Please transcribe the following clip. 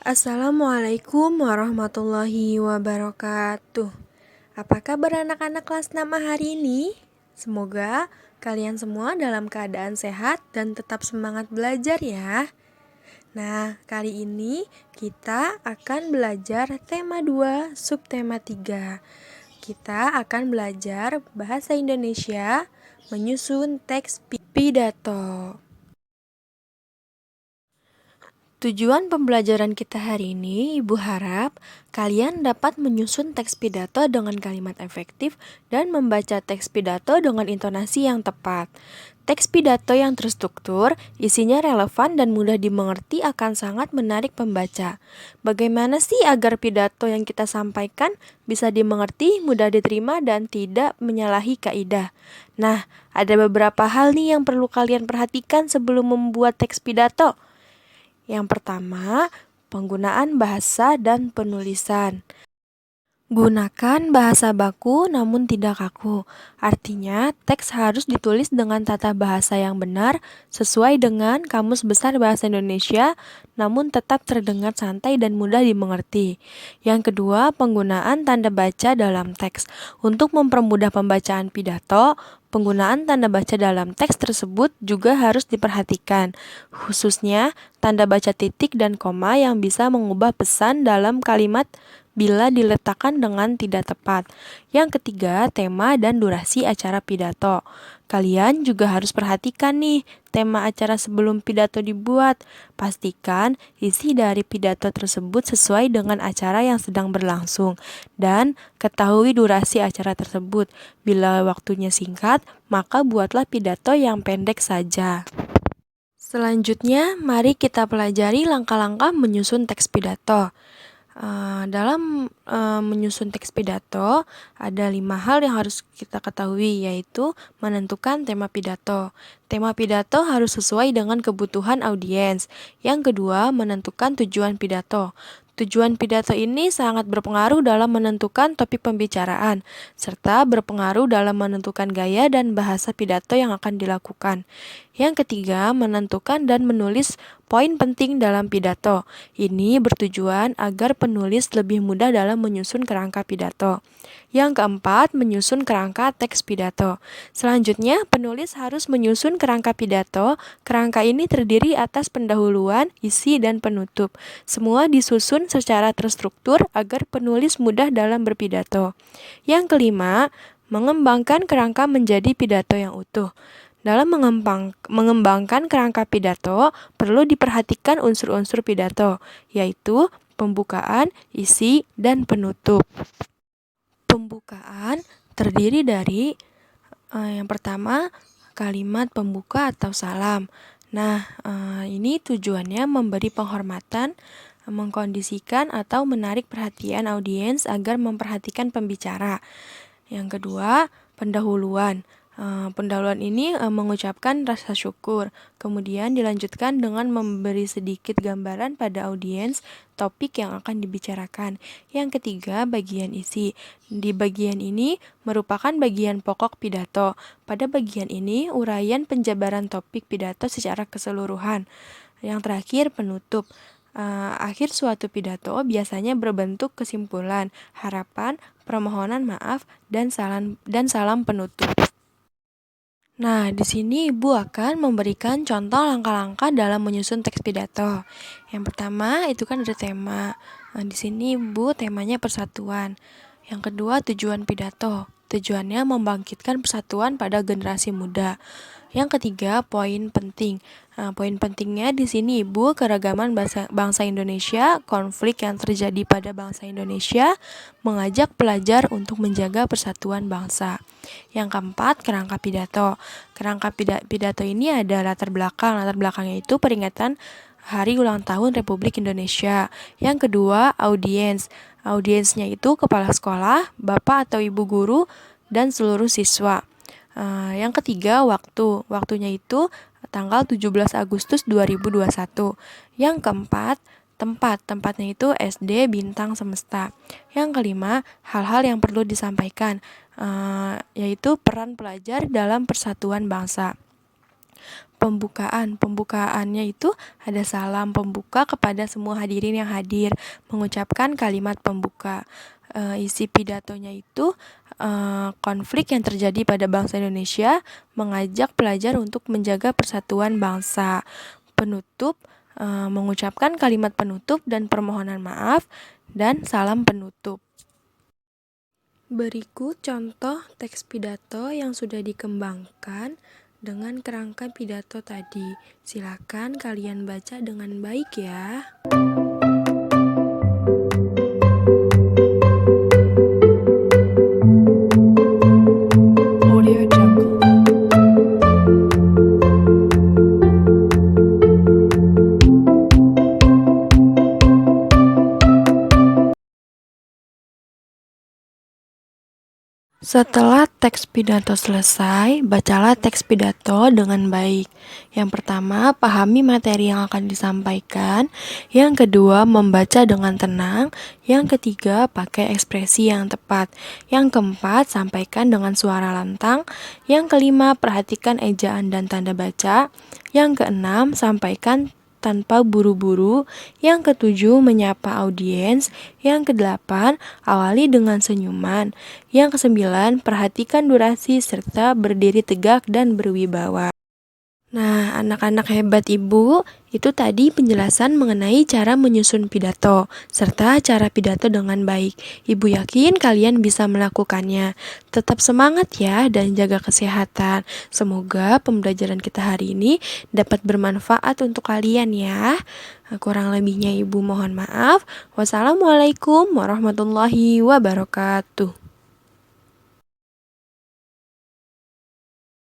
Assalamualaikum warahmatullahi wabarakatuh. Apa kabar anak-anak kelas 6 hari ini? Semoga kalian semua dalam keadaan sehat dan tetap semangat belajar ya. Nah, kali ini kita akan belajar tema 2, subtema 3. Kita akan belajar bahasa Indonesia menyusun teks pidato. Tujuan pembelajaran kita hari ini, Ibu harap kalian dapat menyusun teks pidato dengan kalimat efektif dan membaca teks pidato dengan intonasi yang tepat. Teks pidato yang terstruktur, isinya relevan dan mudah dimengerti akan sangat menarik pembaca. Bagaimana sih agar pidato yang kita sampaikan bisa dimengerti, mudah diterima, dan tidak menyalahi kaidah? Nah, ada beberapa hal nih yang perlu kalian perhatikan sebelum membuat teks pidato. Yang pertama, penggunaan bahasa dan penulisan. Gunakan bahasa baku namun tidak kaku. Artinya, teks harus ditulis dengan tata bahasa yang benar sesuai dengan Kamus Besar Bahasa Indonesia, namun tetap terdengar santai dan mudah dimengerti. Yang kedua, penggunaan tanda baca dalam teks. Untuk mempermudah pembacaan pidato, penggunaan tanda baca dalam teks tersebut juga harus diperhatikan, khususnya tanda baca titik dan koma yang bisa mengubah pesan dalam kalimat bila diletakkan dengan tidak tepat. Yang ketiga, tema dan durasi acara pidato. Kalian juga harus perhatikan nih, tema acara sebelum pidato dibuat. Pastikan isi dari pidato tersebut sesuai dengan acara yang sedang berlangsung. Dan ketahui durasi acara tersebut. Bila waktunya singkat, maka buatlah pidato yang pendek saja. Selanjutnya, mari kita pelajari langkah-langkah menyusun teks pidato. Dalam menyusun teks pidato, ada 5 hal yang harus kita ketahui, yaitu menentukan tema pidato. Tema pidato harus sesuai dengan kebutuhan audiens. Yang kedua, menentukan tujuan pidato. Tujuan pidato ini sangat berpengaruh dalam menentukan topik pembicaraan, serta berpengaruh dalam menentukan gaya dan bahasa pidato yang akan dilakukan. Yang ketiga, menentukan dan menulis poin penting dalam pidato. Ini bertujuan agar penulis lebih mudah dalam menyusun kerangka pidato. Yang keempat, menyusun kerangka teks pidato. Selanjutnya, penulis harus menyusun kerangka pidato. Kerangka ini terdiri atas pendahuluan, isi, dan penutup. Semua disusun secara terstruktur agar penulis mudah dalam berpidato. Yang kelima, mengembangkan kerangka menjadi pidato yang utuh. Dalam mengembangkan kerangka pidato, perlu diperhatikan unsur-unsur pidato, yaitu pembukaan, isi, dan penutup. Pembukaan terdiri dari yang pertama, kalimat pembuka atau salam. Nah, ini tujuannya memberi penghormatan, mengkondisikan atau menarik perhatian audiens agar memperhatikan pembicara. Yang kedua, pendahuluan. Pendahuluan ini mengucapkan rasa syukur, kemudian dilanjutkan dengan memberi sedikit gambaran pada audiens topik yang akan dibicarakan. Yang ketiga, bagian isi. Di bagian ini merupakan bagian pokok pidato. Pada bagian ini, uraian penjabaran topik pidato secara keseluruhan. Yang terakhir, penutup. Akhir suatu pidato biasanya berbentuk kesimpulan, harapan, permohonan maaf, dan salam penutup. Nah, di sini Ibu akan memberikan contoh langkah-langkah dalam menyusun teks pidato. Yang pertama, itu kan ada tema. Di sini Ibu temanya persatuan. Yang kedua, tujuan pidato. Tujuannya membangkitkan persatuan pada generasi muda. Yang ketiga, poin penting. Poin pentingnya di sini Ibu keragaman bangsa Indonesia, konflik yang terjadi pada bangsa Indonesia, mengajak pelajar untuk menjaga persatuan bangsa. Yang keempat, kerangka pidato. Kerangka pidato ini ada latar belakang. Latar belakangnya itu peringatan Hari Ulang Tahun Republik Indonesia. Yang kedua, audiens. Audiensnya itu kepala sekolah, bapak atau ibu guru, dan seluruh siswa. Yang ketiga, waktu. Waktunya itu tanggal 17 Agustus 2021. Yang keempat, tempat. Tempatnya itu SD Bintang Semesta. Yang kelima, hal-hal yang perlu disampaikan, yaitu peran pelajar dalam persatuan bangsa. pembukaan. Pembukaannya itu ada salam pembuka kepada semua hadirin yang hadir, mengucapkan kalimat pembuka. Isi pidatonya itu konflik yang terjadi pada bangsa Indonesia, mengajak pelajar untuk menjaga persatuan bangsa. Penutup, mengucapkan kalimat penutup dan permohonan maaf, dan salam penutup. Berikut contoh teks pidato yang sudah dikembangkan dengan kerangka pidato tadi. Silakan kalian baca dengan baik ya. Audio Jungle. Setelah teks pidato selesai, bacalah teks pidato dengan baik. Yang pertama, pahami materi yang akan disampaikan. Yang kedua, membaca dengan tenang. Yang ketiga, pakai ekspresi yang tepat. Yang keempat, sampaikan dengan suara lantang. Yang kelima, perhatikan ejaan dan tanda baca. Yang keenam, sampaikan tanpa buru-buru. Yang ketujuh, menyapa audiens. Yang kedelapan, awali dengan senyuman. Yang kesembilan, perhatikan durasi serta berdiri tegak dan berwibawa. Nah, anak-anak hebat Ibu, itu tadi penjelasan mengenai cara menyusun pidato, serta cara pidato dengan baik. Ibu yakin kalian bisa melakukannya. Tetap semangat ya dan jaga kesehatan. Semoga pembelajaran kita hari ini dapat bermanfaat untuk kalian ya. Kurang lebihnya Ibu mohon maaf. Wassalamualaikum warahmatullahi wabarakatuh.